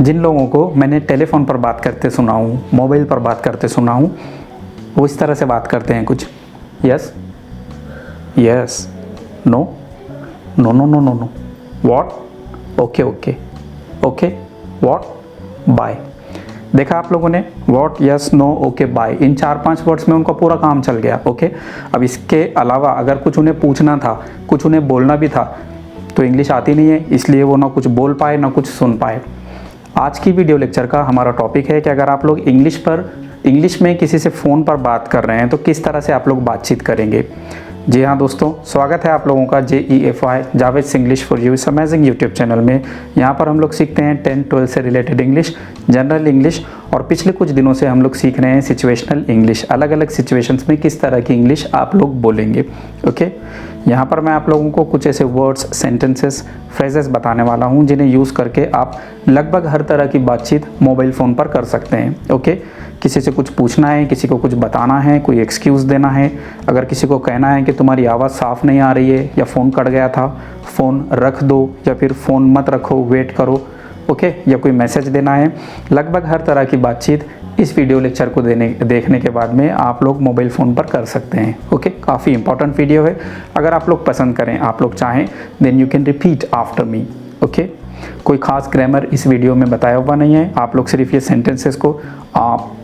जिन लोगों को मैंने टेलीफोन पर बात करते सुना हूँ, मोबाइल पर बात करते सुना हूँ, वो इस तरह से बात करते हैं कुछ, yes yes, no no no no no no, what, okay okay okay, what, bye. देखा आप लोगों ने, what, yes, no, okay, bye, इन 4-5 वर्ड्स में उनका पूरा काम चल गया। ओके, अब इसके अलावा अगर कुछ उन्हें पूछना था, कुछ उन्हें बोलना भी था, तो इंग्लिश आती नहीं है, इसलिए वो ना कुछ बोल पाए ना कुछ सुन पाए। आज की वीडियो लेक्चर का हमारा टॉपिक है कि अगर आप लोग इंग्लिश में किसी से फ़ोन पर बात कर रहे हैं तो किस तरह से आप लोग बातचीत करेंगे। जी हाँ दोस्तों, स्वागत है आप लोगों का JEFI Javed English for you इस अमेजिंग यूट्यूब चैनल में। यहाँ पर हम लोग सीखते हैं 10-12 से रिलेटेड इंग्लिश, जनरल इंग्लिश, और पिछले कुछ दिनों से हम लोग सीख रहे हैं सिचुएशनल इंग्लिश। अलग अलग सिचुएशंस में किस तरह की इंग्लिश आप लोग बोलेंगे। ओके, यहाँ पर मैं आप लोगों को कुछ ऐसे वर्ड्स, सेंटेंसेस, फ्रेजेस बताने वाला हूँ जिन्हें यूज़ करके आप लगभग हर तरह की बातचीत मोबाइल फ़ोन पर कर सकते हैं। ओके, किसी से कुछ पूछना है, किसी को कुछ बताना है, कोई एक्सक्यूज़ देना है, अगर किसी को कहना है कि तुम्हारी आवाज़ साफ़ नहीं आ रही है या फ़ोन कट गया था, फ़ोन रख दो, या फिर फ़ोन मत रखो, वेट करो। ओके, या कोई मैसेज देना है, लगभग हर तरह की बातचीत इस वीडियो लेक्चर को देखने के बाद में आप लोग मोबाइल फ़ोन पर कर सकते हैं। ओके, काफ़ी इंपॉर्टेंट वीडियो है। अगर आप लोग पसंद करें, आप लोग चाहें, then you can repeat after me. Okay, कोई ख़ास ग्रामर इस वीडियो में बताया हुआ नहीं है, आप लोग सिर्फ ये सेंटेंसेस को आप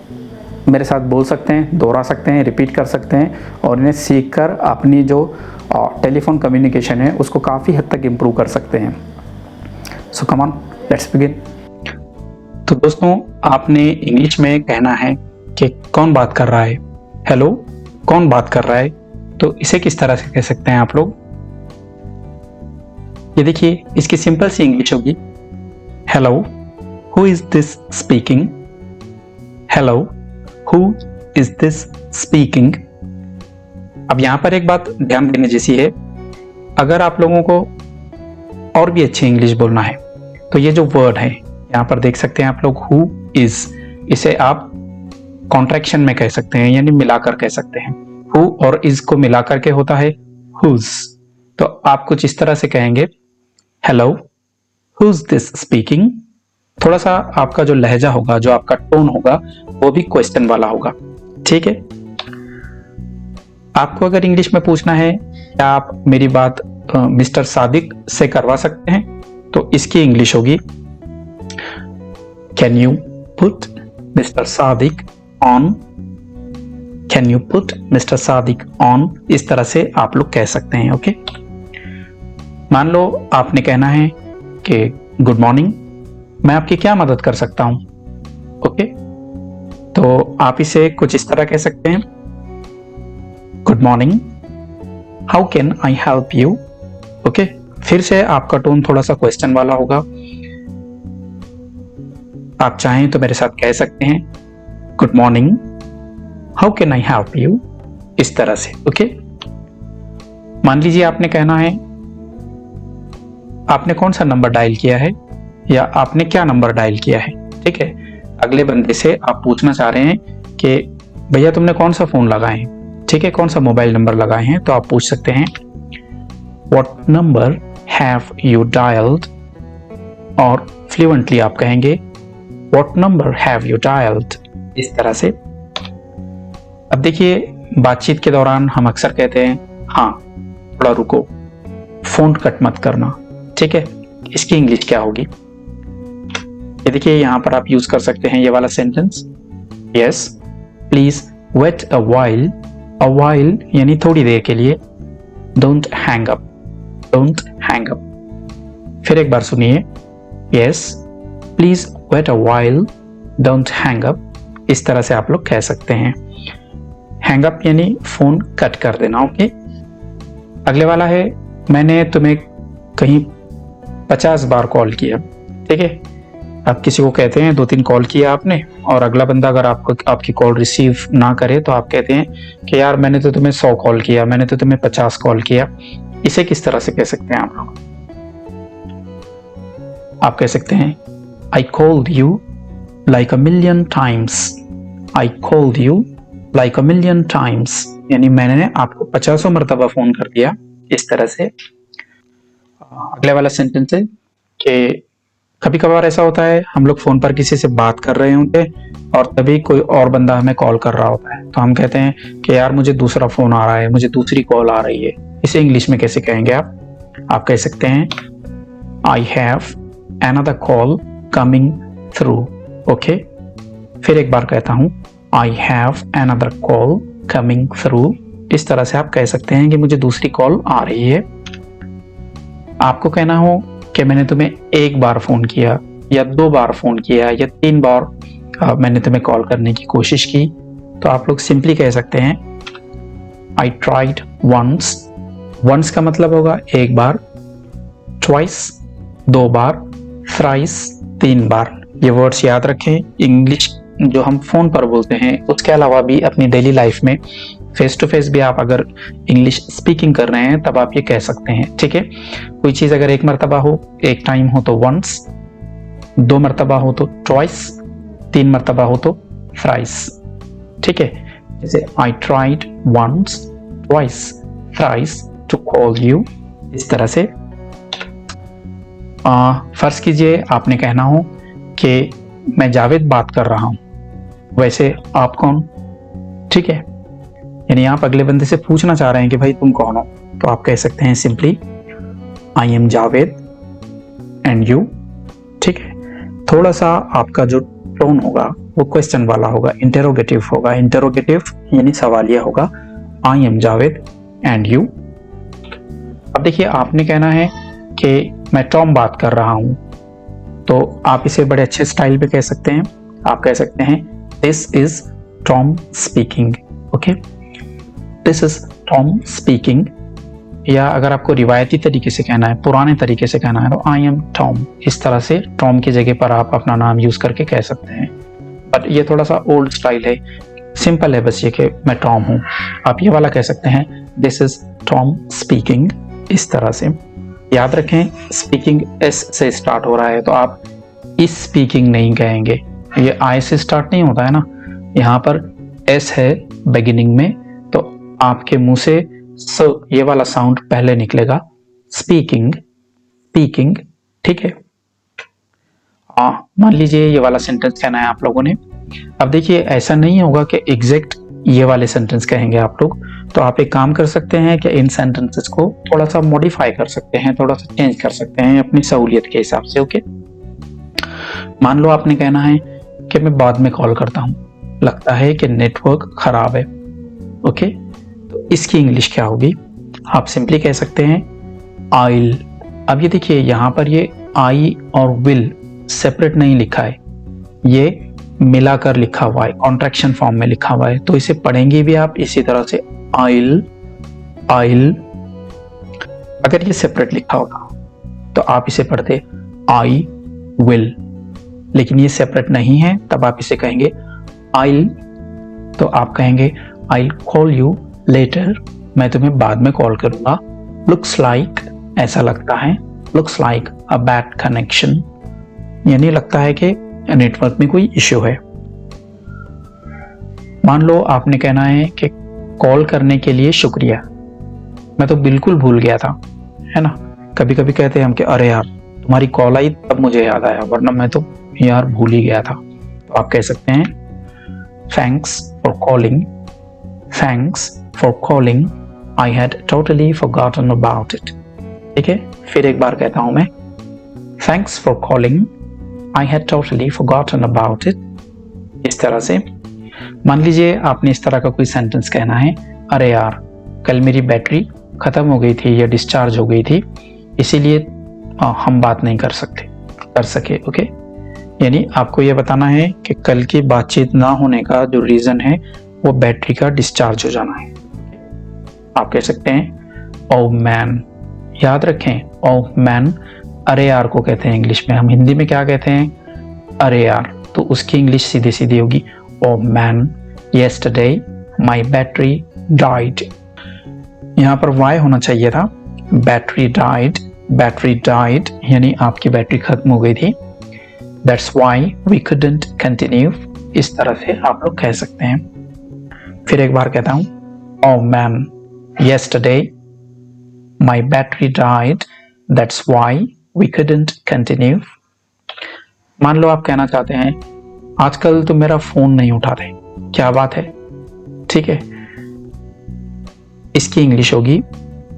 मेरे साथ बोल सकते हैं, दोहरा सकते हैं, रिपीट कर सकते हैं, और इन्हें सीखकर अपनी जो टेलीफोन कम्युनिकेशन है उसको काफ़ी हद तक इम्प्रूव कर सकते हैं। सो कम ऑन, लेट्स बिगिन। तो दोस्तों, आपने इंग्लिश में कहना है कि कौन बात कर रहा है, हेलो, कौन बात कर रहा है, तो इसे किस तरह से कह सकते हैं आप लोग। ये देखिए, इसकी सिंपल सी इंग्लिश होगी, hello, who is this speaking, hello, who is this speaking. अब यहां पर एक बात ध्यान देने जैसी है, अगर आप लोगों को और भी अच्छी इंग्लिश बोलना है तो ये जो वर्ड है यहाँ पर देख सकते हैं आप लोग, हु इज, इसे आप कॉन्ट्रैक्शन में कह सकते हैं, यानी मिलाकर कह सकते हैं। हु और इज को मिलाकर के होता है हुज। तो आप कुछ इस तरह से कहेंगे, हेलो, हुज दिस स्पीकिंग। थोड़ा सा आपका जो लहजा होगा, जो आपका टोन होगा, वो भी क्वेश्चन वाला होगा। ठीक है, आपको अगर इंग्लिश में पूछना है क्या आप मेरी बात मिस्टर सादिक से करवा सकते हैं, तो इसकी इंग्लिश होगी, can you put mister Sadiq on, can you put mister Sadiq on. इस तरह से आप लोग कह सकते हैं। ओके, मान लो आपने कहना है कि गुड मॉर्निंग, मैं आपकी क्या मदद कर सकता हूं। ओके, तो आप इसे कुछ इस तरह कह सकते हैं, good morning, how can I help you. Okay, फिर से आपका टोन थोड़ा सा क्वेश्चन वाला होगा। आप चाहें तो मेरे साथ कह सकते हैं, good morning, how can I help you, इस तरह से। ओके, मान लीजिए आपने कहना है, आपने कौन सा नंबर डायल किया है, या आपने क्या नंबर डायल किया है। ठीक है, अगले बंदे से आप पूछना चाह रहे हैं कि भैया तुमने कौन सा फोन लगाए हैं, ठीक है, कौन सा मोबाइल नंबर लगाए हैं, तो आप पूछ सकते हैं, what number have you dialled, और फ्लुएंटली आप कहेंगे, what number have you dialled, इस तरह से। अब देखिए, बातचीत के दौरान हम अक्सर कहते हैं, हाँ थोड़ा रुको, फोन कट मत करना। ठीक है, इसकी इंग्लिश क्या होगी। ये देखिए, यहां पर आप यूज कर सकते हैं ये वाला sentence, yes please wait a while यानी थोड़ी देर के लिए, don't hang up, don't hang up. फिर एक बार सुनिए, yes please wait a while, don't hang up. इस तरह से आप लोग कह सकते हैं। हैंग अप यानी फोन कट कर देना। ओके, अगले वाला है, मैंने तुम्हें कहीं 50 बार कॉल किया। ठीक है, आप किसी को कहते हैं 2-3 कॉल किया आपने, और अगला बंदा अगर आपकी कॉल रिसीव ना करे तो आप कहते हैं कि यार मैंने तो तुम्हें 100 कॉल किया, मैंने तो तुम्हें 50 कॉल किया। इसे किस तरह से कह सकते हैं आप लोग। आप कह सकते हैं, I called you like a million times, I called you like a million times, यानी मैंने आपको 50 मरतबा फोन कर दिया। इस तरह से। अगले वाला सेंटेंस है कि कभी कभार ऐसा होता है हम लोग फोन पर किसी से बात कर रहे होते और तभी कोई और बंदा हमें कॉल कर रहा होता है, तो हम कहते हैं कि यार मुझे दूसरा फोन आ रहा है, मुझे दूसरी कॉल आ रही है। इसे इंग्लिश में कैसे कहेंगे आप कह सकते हैं I have another call coming through. Okay, फिर एक बार कहता हूं I have another call coming through. इस तरह से आप कह सकते हैं कि मुझे दूसरी कॉल आ रही है। आपको कहना हो कि मैंने तुम्हें एक बार फोन किया या 2 बार फोन किया या 3 बार मैंने तुम्हें कॉल करने की कोशिश की, तो आप लोग सिंपली कह सकते हैं आई ट्राइड वंस। वंस का मतलब होगा एक बार, ट्वाइस 2 बार, थ्राइस 3 बार। ये वर्ड्स याद रखें। इंग्लिश जो हम फोन पर बोलते हैं उसके अलावा भी अपनी डेली लाइफ में फेस टू फेस भी आप अगर इंग्लिश स्पीकिंग कर रहे हैं तब आप ये कह सकते हैं। ठीक है, कोई चीज अगर एक मर्तबा हो, एक टाइम हो तो वंस, 2 मर्तबा हो तो ट्वाइस, 3 मर्तबा हो तो थ्राइस। ठीक है, जैसे I tried once, twice, thrice to call you. इस तरह से फर्ज कीजिए आपने कहना हो कि मैं जावेद बात कर रहा हूं, वैसे आप कौन। ठीक है, यानी आप अगले बंदे से पूछना चाह रहे हैं कि भाई तुम कौन हो, तो आप कह सकते हैं simply I am Javed and you. ठीक है, थोड़ा सा आपका जो टोन होगा वो क्वेश्चन वाला होगा, इंटेरोगेटिव होगा। इंटेरोगेटिव यानी सवालिया होगा, I am Javed and you. अब देखिए आपने कहना है कि मैं टॉम बात कर रहा हूं, तो आप इसे बड़े अच्छे स्टाइल पे कह सकते हैं। आप कह सकते हैं this is Tom speaking. Okay, this is Tom speaking. या अगर आपको रिवायती तरीके से कहना है, पुराने तरीके से कहना है, तो आई एम टॉम। इस तरह से टॉम की जगह पर आप अपना नाम यूज करके कह सकते हैं। बट ये थोड़ा सा ओल्ड स्टाइल है, सिंपल है बस ये कि मैं टॉम हूं। आप ये वाला कह सकते हैं दिस इज टॉम स्पीकिंग। इस तरह से याद रखें, स्पीकिंग एस से स्टार्ट हो रहा है, तो आप इस स्पीकिंग नहीं कहेंगे। ये आई से स्टार्ट नहीं होता है ना, यहाँ पर एस है बिगिनिंग में, तो आपके मुंह से ये वाला साउंड पहले निकलेगा, स्पीकिंग, स्पीकिंग। ठीक है, मान लीजिए ये वाला सेंटेंस कहना है आप लोगों ने। अब देखिए ऐसा नहीं होगा कि एग्जैक्ट ये वाले सेंटेंस कहेंगे आप लोग, तो आप एक काम कर सकते हैं कि इन सेंटेंसेस को थोड़ा सा मॉडिफाई कर सकते हैं, थोड़ा सा चेंज कर सकते हैं अपनी सहूलियत के हिसाब से। ओके, मान लो आपने कहना है कि मैं बाद में कॉल करता हूं, लगता है कि नेटवर्क खराब है। ओके, तो इसकी इंग्लिश क्या होगी? आप सिंपली कह सकते हैं आइल। अब ये देखिए यहाँ पर ये आई और विल सेपरेट नहीं लिखा है, ये मिलाकर लिखा हुआ है, कॉन्ट्रैक्शन फॉर्म में लिखा हुआ है, तो इसे पढ़ेंगे भी आप इसी तरह से आइल, आइल। अगर ये सेपरेट लिखा होता तो आप इसे पढ़ते आई विल, लेकिन ये सेपरेट नहीं है, तब आप इसे कहेंगे आइल। तो आप कहेंगे आइल कॉल यू लेटर, मैं तुम्हें बाद में कॉल करूंगा। लुक्स लाइक, ऐसा लगता है, looks like a bad connection, यानी लगता है कि नेटवर्क में कोई इश्यू है। मान लो आपने कहना है कि कॉल करने के लिए शुक्रिया, मैं तो बिल्कुल भूल गया था, है ना। कभी कभी कहते हैं हम कि अरे यार तुम्हारी कॉल आई तब मुझे याद आया, वरना मैं तो यार भूल ही गया था। तो आप कह सकते हैं thanks for calling, thanks for calling, I had totally forgotten about it. ठीक है, फिर एक बार कहता हूं मैं thanks for calling, I had totally forgotten about it. इस तरह से मान लीजिए आपने इस तरह का कोई सेंटेंस कहना है, अरे यार कल मेरी बैटरी खत्म हो गई थी या डिस्चार्ज हो गई थी, इसीलिए हम बात नहीं कर सके। ओके, यानी आपको यह बताना है कि कल की बातचीत ना होने का जो रीजन है वो बैटरी का डिस्चार्ज हो जाना है। आप कह सकते हैं ओ मैन। याद रखें ओ मैन अरे यार को कहते हैं इंग्लिश में, हम हिंदी में क्या कहते हैं अरे यार, तो उसकी इंग्लिश सीधी सीधी होगी oh man yesterday my battery died. यहाँ पर वाई होना चाहिए था, बैटरी डाइड, बैटरी डाइड यानी आपकी बैटरी खत्म हो गई थी, that's why we couldn't continue. इस तरह से आप लोग कह सकते हैं। फिर एक बार कहता हूं oh man yesterday my battery died, that's why we couldn't continue। मान लो आप कहना चाहते हैं आजकल तो मेरा फोन नहीं उठाते, क्या बात है, ठीक है। इसकी इंग्लिश होगी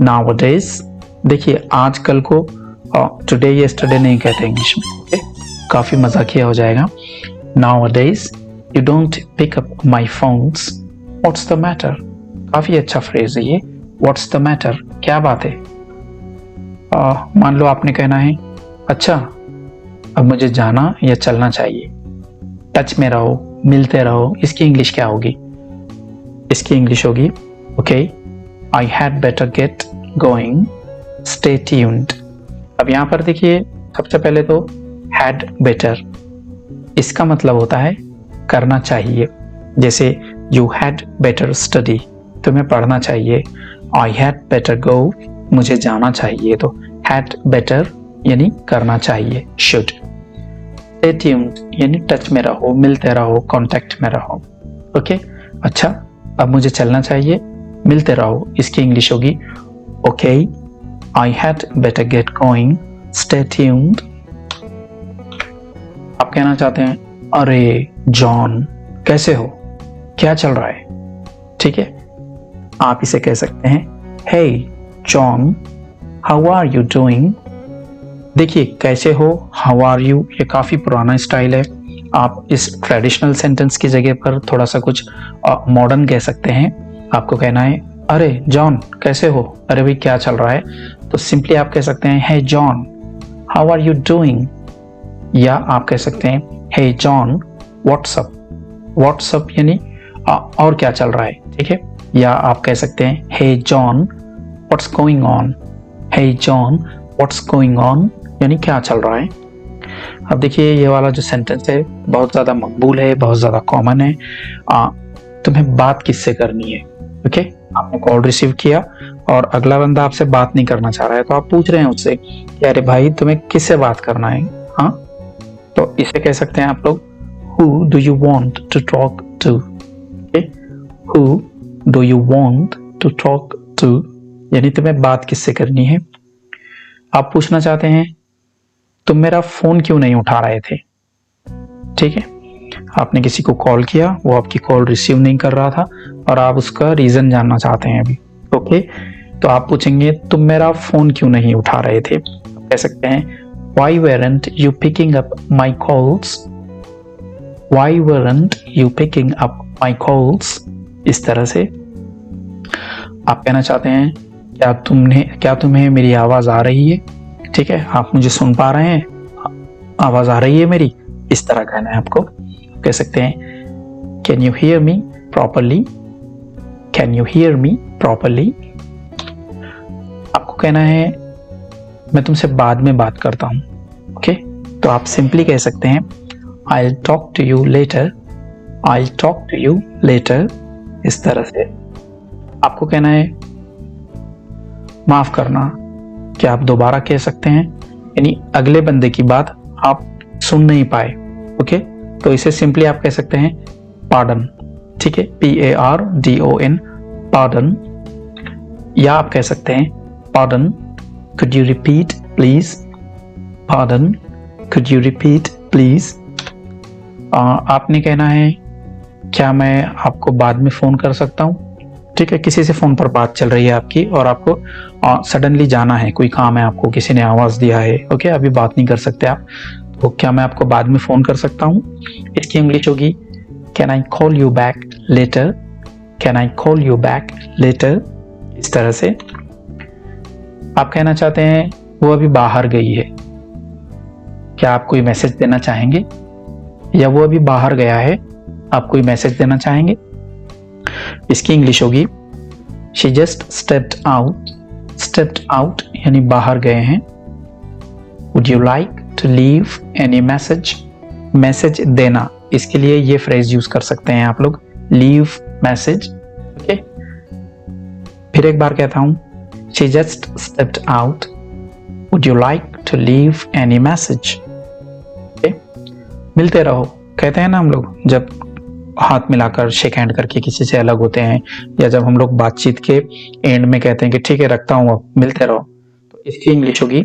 nowadays। देखिए आजकल को टुडे येस्टरडे नहीं कहते इंग्लिश में, ओके, काफी मजाकिया हो जाएगा। nowadays you don't pick up my phones, what's the matter। काफी अच्छा फ्रेज है ये, what's the matter, क्या बात है। मान लो आपने कहना है अच्छा अब मुझे जाना या चलना चाहिए, टच में रहो, मिलते रहो, इसकी इंग्लिश क्या होगी। इसकी इंग्लिश होगी okay I had better get going, stay tuned. अब यहाँ पर देखिए सबसे पहले तो हैड बेटर, इसका मतलब होता है करना चाहिए। जैसे यू हैड बेटर स्टडी, तुम्हें पढ़ना चाहिए। आई हैड बेटर गो, मुझे जाना चाहिए। तो हैड बेटर यानी करना चाहिए, शुड। स्टे ट्यून्ड यानी टच में रहो, मिलते रहो, कांटेक्ट में रहो, ओके। अच्छा अब मुझे चलना चाहिए, मिलते रहो, इसकी इंग्लिश होगी okay I had better get going, stay tuned. आप कहना चाहते हैं अरे जॉन कैसे हो, क्या चल रहा है, ठीक है। आप इसे कह सकते हैं hey John how are you doing. देखिए कैसे हो, हाउ आर यू, ये काफी पुराना स्टाइल है। आप इस ट्रेडिशनल सेंटेंस की जगह पर थोड़ा सा कुछ मॉडर्न कह सकते हैं। आपको कहना है अरे जॉन कैसे हो, अरे भाई क्या चल रहा है, तो सिंपली आप कह सकते हैं hey John how are you doing. या आप कह सकते हैं हे जॉन व्हाट्सअप, व्हाट्सअप यानी और क्या चल रहा है, ठीक है। या आप कह सकते हैं hey John what's going on, hey John what's going on यानी क्या चल रहा है। अब देखिए ये वाला जो सेंटेंस है बहुत ज़्यादा मकबूल है, बहुत ज़्यादा कॉमन है। तुम्हें बात किससे करनी है, ओके। आपने कॉल रिसीव किया और अगला बंदा आपसे बात नहीं करना चाह रहा है, तो आप पूछ रहे हैं उससे कि अरे भाई तुम्हें किससे बात करना है, हाँ। तो इसे कह सकते हैं आप लोग who do you want to talk to, okay. Who do you want to talk to यानी तुम्हें बात किससे करनी है। आप पूछना चाहते हैं तुम मेरा फोन क्यों नहीं उठा रहे थे, ठीक है। आपने किसी को कॉल किया, वो आपकी कॉल रिसीव नहीं कर रहा था और आप उसका रीजन जानना चाहते हैं अभी, ओके। तो आप पूछेंगे तुम मेरा फोन क्यों नहीं उठा रहे थे। कह सकते हैं why weren't you picking up my calls, why weren't you picking up my calls। इस तरह से आप कहना चाहते हैं क्या तुम्हें मेरी आवाज आ रही है, ठीक है, आप मुझे सुन पा रहे हैं, आवाज आ रही है मेरी, इस तरह कहना है आपको। कह सकते हैं can you hear me properly, can you hear me properly. आपको कहना है मैं तुमसे बाद में बात करता हूं, ओके। तो आप सिंपली कह सकते हैं I'll talk to you later, I'll talk to you later। इस तरह से आपको कहना है माफ करना, क्या आप दोबारा कह सकते हैं, यानी अगले बंदे की बात आप सुन नहीं पाए, ओके। तो इसे सिंपली आप कह सकते हैं पार्डन, ठीक है, PARDON, पार्डन। या आप कह सकते हैं pardon could you repeat please, pardon could you repeat please। आपने कहना है क्या मैं आपको बाद में फोन कर सकता हूँ, ठीक है। किसी से फोन पर बात चल रही है आपकी और आपको सडनली जाना है, कोई काम है आपको, किसी ने आवाज दिया है, ओके, अभी बात नहीं कर सकते आप, तो क्या मैं आपको बाद में फोन कर सकता हूँ। इसकी इंग्लिश होगी can I call you back later, can I call you back later. इस तरह से आप कहना चाहते हैं वो अभी बाहर गई है, क्या आप कोई मैसेज देना चाहेंगे, या वो अभी बाहर गया है, आप कोई मैसेज देना चाहेंगे। इसकी इंग्लिश होगी she just stepped out, stepped out यानी बाहर गए हैं। Would you like to leave any message, message देना, इसके लिए ये फ्रेज यूज कर सकते हैं आप लोग, लीव मैसेज, ओके। फिर एक बार कहता हूं She just stepped out. Would you like to leave any message? Okay? मिलते रहो, कहते हैं ना हम लोग जब हाथ मिलाकर शेक हैंड करके किसी से अलग होते हैं, या जब हम लोग बातचीत के एंड में कहते हैं कि ठीक है रखता हूं अब, मिलते रहो। तो इसकी इंग्लिश होगी,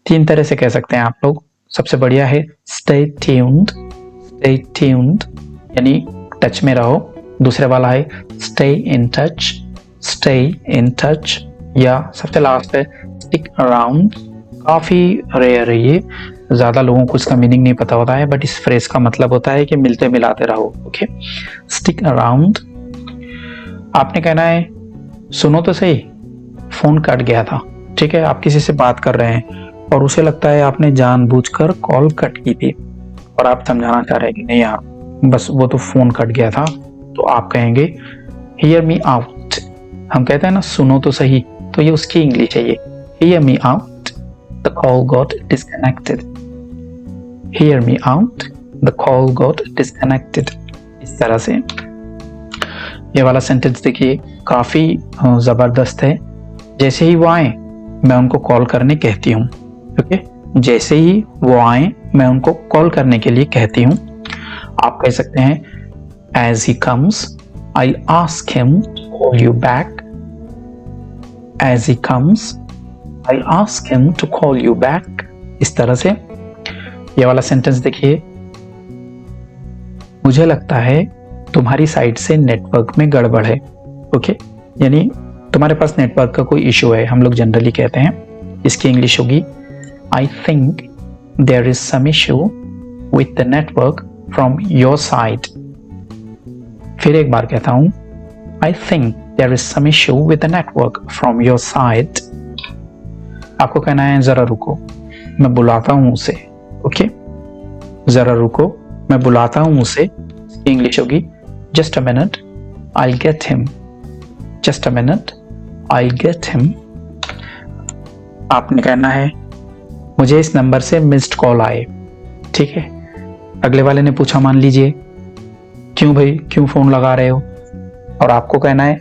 तीन तरह से कह सकते हैं आप लोग, सबसे बढ़िया है स्टे ट्यून्ड यानी टच में रहो। दूसरे वाला है स्टे इन टच, या सबसे लास्ट है स्टिक अराउंड। काफी रेयर है ये, ज्यादा लोगों को इसका मीनिंग नहीं पता होता है, बट इस फ्रेज का मतलब होता है कि मिलते मिलाते रहो। Okay, stick around. आपने कहना है सुनो तो सही, फोन कट गया था। ठीक है, आप किसी से बात कर रहे हैं और उसे लगता है आपने जानबूझकर कॉल कट की थी और आप समझाना चाह रहे हैं कि नहीं यार बस वो तो फोन कट गया था। तो आप कहेंगे हियर मी आउट। हम कहते हैं ना सुनो तो सही, तो ये उसकी इंग्लिश है। ये hear me out, the call got disconnected. Hear me out, the call got disconnected. इस तरह से ये वाला सेंटेंस देखिए काफी जबरदस्त है। जैसे ही वो आए मैं उनको कॉल करने कहती हूँ। ओके, जैसे ही वो आए मैं उनको कॉल करने के लिए कहती हूँ। आप कह सकते हैं as he comes I ask him to call you back। as he comes I ask him to call you back। इस तरह से ये वाला सेंटेंस देखिए, मुझे लगता है तुम्हारी साइड से नेटवर्क में गड़बड़ है। ओके, यानी तुम्हारे पास नेटवर्क का कोई इशू है, हम लोग जनरली कहते हैं। इसकी इंग्लिश होगी I think there is some issue with the network from your side। फिर एक बार कहता हूं I think there is some issue with the network from your side। आपको कहना है जरा रुको, मैं बुलाता हूं उसे। ओके, जरा रुको, मैं बुलाता हूं उसे। इंग्लिश होगी just a minute I'll get him। just a minute I'll get him। आपने कहना है मुझे इस नंबर से मिस्ड कॉल आए। ठीक है, अगले वाले ने पूछा मान लीजिए क्यों भाई, क्यों फोन लगा रहे हो, और आपको कहना है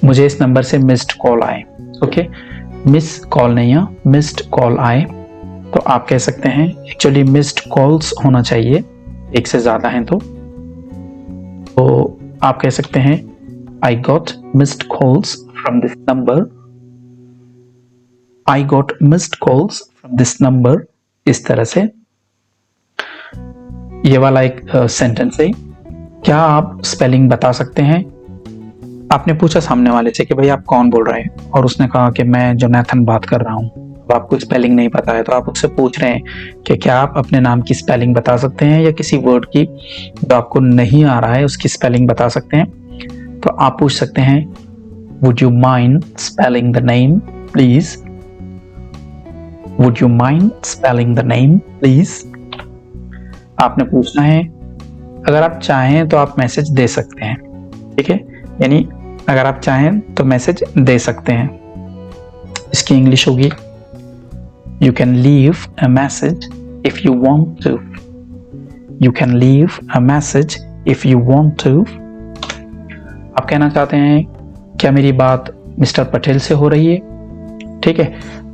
मुझे इस नंबर से मिस्ड कॉल आए। ओके, मिस कॉल नहीं है, मिस्ड कॉल आए। तो आप कह सकते हैं एक्चुअली मिस्ड कॉल्स होना चाहिए, एक से ज्यादा हैं तो आप कह सकते हैं I got missed calls from this number। I got missed calls from this number। इस तरह से ये वाला एक सेंटेंस है। क्या आप स्पेलिंग बता सकते हैं? आपने पूछा सामने वाले से कि भाई आप कौन बोल रहे हैं, और उसने कहा कि मैं जोनाथन बात कर रहा हूँ। अब आपको स्पेलिंग नहीं पता है तो आप उससे पूछ रहे हैं कि क्या आप अपने नाम की स्पेलिंग बता सकते हैं, या किसी वर्ड की जो आपको नहीं आ रहा है उसकी स्पेलिंग बता सकते हैं। तो आप पूछ सकते हैं would you mind spelling the name please. Would you mind spelling the name please. आपने पूछना है। अगर आप चाहें तो आप मैसेज दे सकते हैं। ठीक है, यानी अगर आप चाहें तो मैसेज दे सकते हैं। इसकी इंग्लिश होगी you can leave a message if you want to. You can leave a message if you want to. आप कहना चाहते हैं क्या मेरी बात मिस्टर पटेल से हो रही है? ठीक है,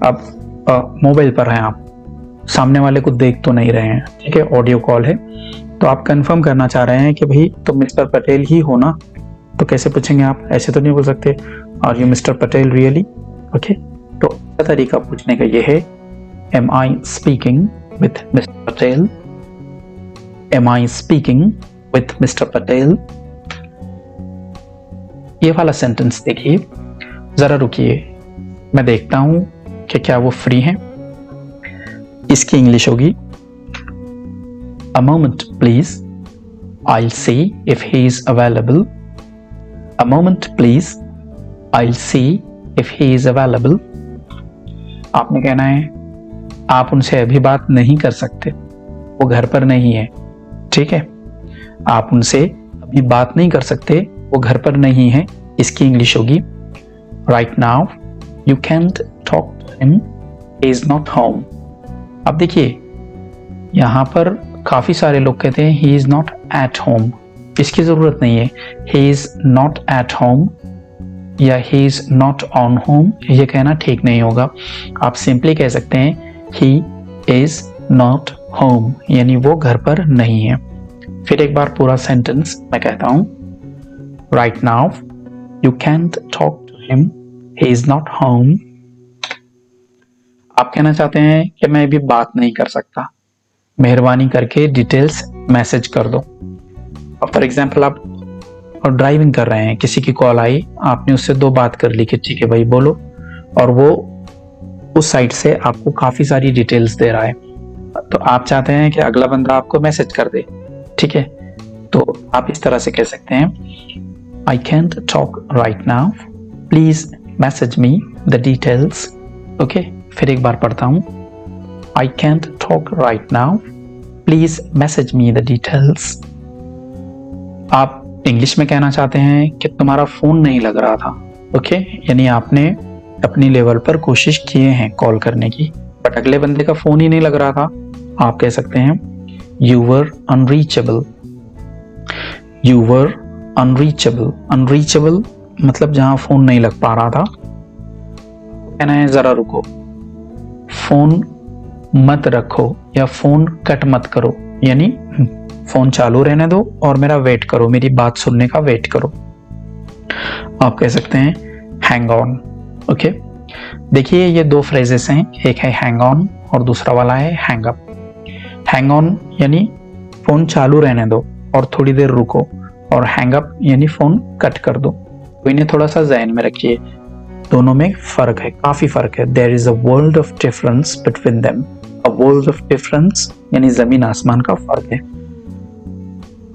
अब मोबाइल पर हैं आप, सामने वाले को देख तो नहीं रहे हैं। ठीक है, ऑडियो कॉल है, तो आप कंफर्म करना चाह रहे हैं कि भाई तुम मिस्टर पटेल ही हो ना। तो कैसे पूछेंगे आप? ऐसे तो नहीं बोल सकते are you mister Patel really. Okay, तो अच्छा तरीका पूछने का ये है am I speaking with mister Patel. Am I speaking with mister Patel. ये वाला सेंटेंस देखिए, जरा रुकिए, मैं देखता हूं कि क्या वो फ्री हैं। इसकी इंग्लिश होगी A moment please, I'll see if he is available। A moment please, I'll see if he is available। आपने कहना है आप उनसे अभी बात नहीं कर सकते, वो घर पर नहीं है। ठीक है, आप उनसे अभी बात नहीं कर सकते, वो घर पर नहीं है। इसकी इंग्लिश होगी Right now you can't talk to him, he is not home। अब देखिए यहाँ पर काफी सारे लोग कहते हैं he is not at home। इसकी जरूरत नहीं है। he is not at home या he is not on home, ये कहना ठीक नहीं होगा। आप सिंपली कह सकते हैं he is not home, यानी वो घर पर नहीं है। फिर एक बार पूरा सेंटेंस मैं कहता हूं right now you can't talk to him, he is not home। आप कहना चाहते हैं कि मैं अभी बात नहीं कर सकता, मेहरबानी करके डिटेल्स मैसेज कर दो। अब फॉर एग्जाम्पल आप ड्राइविंग कर रहे हैं, किसी की कॉल आई, आपने उससे 2 बात कर ली कि ठीक है भाई बोलो, और वो उस साइड से आपको काफ़ी सारी डिटेल्स दे रहा है, तो आप चाहते हैं कि अगला बंदा आपको मैसेज कर दे, ठीक है, तो आप इस तरह से कह सकते हैं I can't talk right now, please message me the details. Okay, फिर एक बार पढ़ता हूँ, I can't talk right now, please message me the details. आप इंग्लिश में कहना चाहते हैं कि तुम्हारा फोन नहीं लग रहा था। ओके, यानी आपने अपनी लेवल पर कोशिश किए हैं कॉल करने की, बट अगले बंदे का फोन ही नहीं लग रहा था। आप कह सकते हैं you were unreachable. You were unreachable. Unreachable मतलब जहां फोन नहीं लग पा रहा था। कहना है जरा रुको, फोन मत रखो या फोन कट मत करो, यानी फोन चालू रहने दो और मेरा वेट करो, मेरी बात सुनने का वेट करो। आप कह सकते हैं हैंग ऑन। ओके, देखिए ये 2 फ्रेजेस हैं, एक है हैंग ऑन और दूसरा वाला है हैंग अप। हैंग ऑन यानी फोन चालू रहने दो और थोड़ी देर रुको, और हैंग अप यानी फोन कट कर दो। तो इन्हें थोड़ा सा ज़हन में रखिए, दोनों में फर्क है, काफी फर्क है। There is a world of difference between them. A world of difference यानी जमीन आसमान का फर्क है।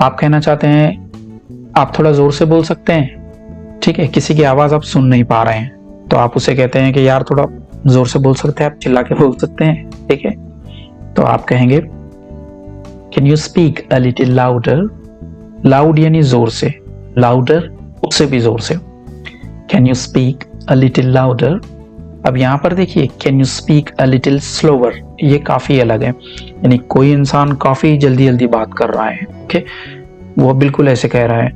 आप कहना चाहते हैं आप थोड़ा जोर से बोल सकते हैं, ठीक है, किसी की आवाज आप सुन नहीं पा रहे हैं, तो आप उसे कहते हैं कि यार थोड़ा जोर से बोल सकते हैं, आप चिल्ला के बोल सकते हैं, ठीक है, तो आप कहेंगे can you speak a little louder. Loud यानी जोर से, लाउडर उससे भी जोर से। Can you speak a little louder. अब यहाँ पर देखिए can you speak a little slower, ये काफी अलग है, यानी कोई इंसान काफी जल्दी जल्दी बात कर रहा है, ओके, वो बिल्कुल ऐसे कह रहा है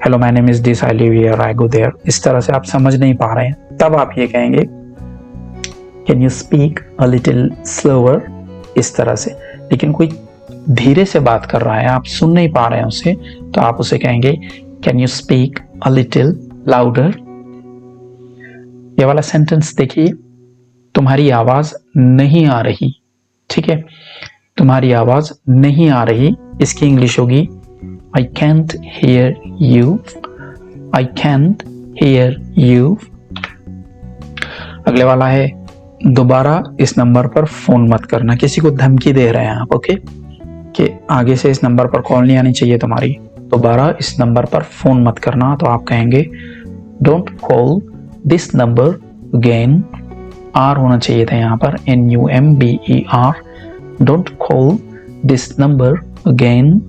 hello my name is this, I live here, I go there, इस तरह से आप समझ नहीं पा रहे हैं, तब आप ये कहेंगे can you speak a little slower, इस तरह से। लेकिन कोई धीरे से बात कर रहा है, आप सुन नहीं पा रहे हैं उसे, तो आप उसे कहेंगे can you speak a little louder. ये वाला सेंटेंस देखिए, तुम्हारी आवाज नहीं आ रही, ठीक है, तुम्हारी आवाज नहीं आ रही, इसकी इंग्लिश होगी I can't here you, I can't here you. अगले वाला है दोबारा इस नंबर पर फोन मत करना। किसी को धमकी दे रहे हैं आप, ओके, कि आगे से इस नंबर पर कॉल नहीं आनी चाहिए तुम्हारी, दोबारा इस नंबर पर फोन मत करना, तो आप कहेंगे don't call this number again. Are होना चाहिए था यहाँ पर, NUMBER, don't call this number again,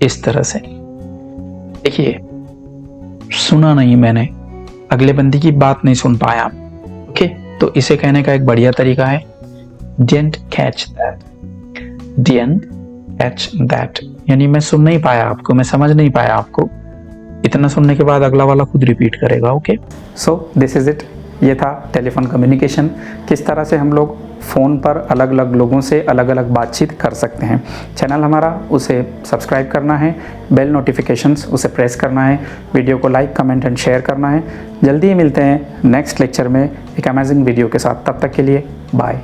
इस तरह से। देखिए सुना नहीं मैंने, अगले बंदी की बात नहीं सुन पाया, ओके, तो इसे कहने का एक बढ़िया तरीका है didn't catch that, didn't catch that, यानी मैं सुन नहीं पाया आपको, मैं समझ नहीं पाया आपको। इतना सुनने के बाद अगला वाला खुद रिपीट करेगा, okay. So this is it, ये था टेलीफोन कम्युनिकेशन, किस तरह से हम लोग फ़ोन पर अलग अलग लोगों से अलग अलग बातचीत कर सकते हैं। चैनल हमारा, उसे सब्सक्राइब करना है, बेल नोटिफिकेशंस उसे प्रेस करना है, वीडियो को लाइक कमेंट एंड शेयर करना है। जल्दी ही मिलते हैं नेक्स्ट लेक्चर में एक अमेजिंग वीडियो के साथ, तब तक के लिए बाय।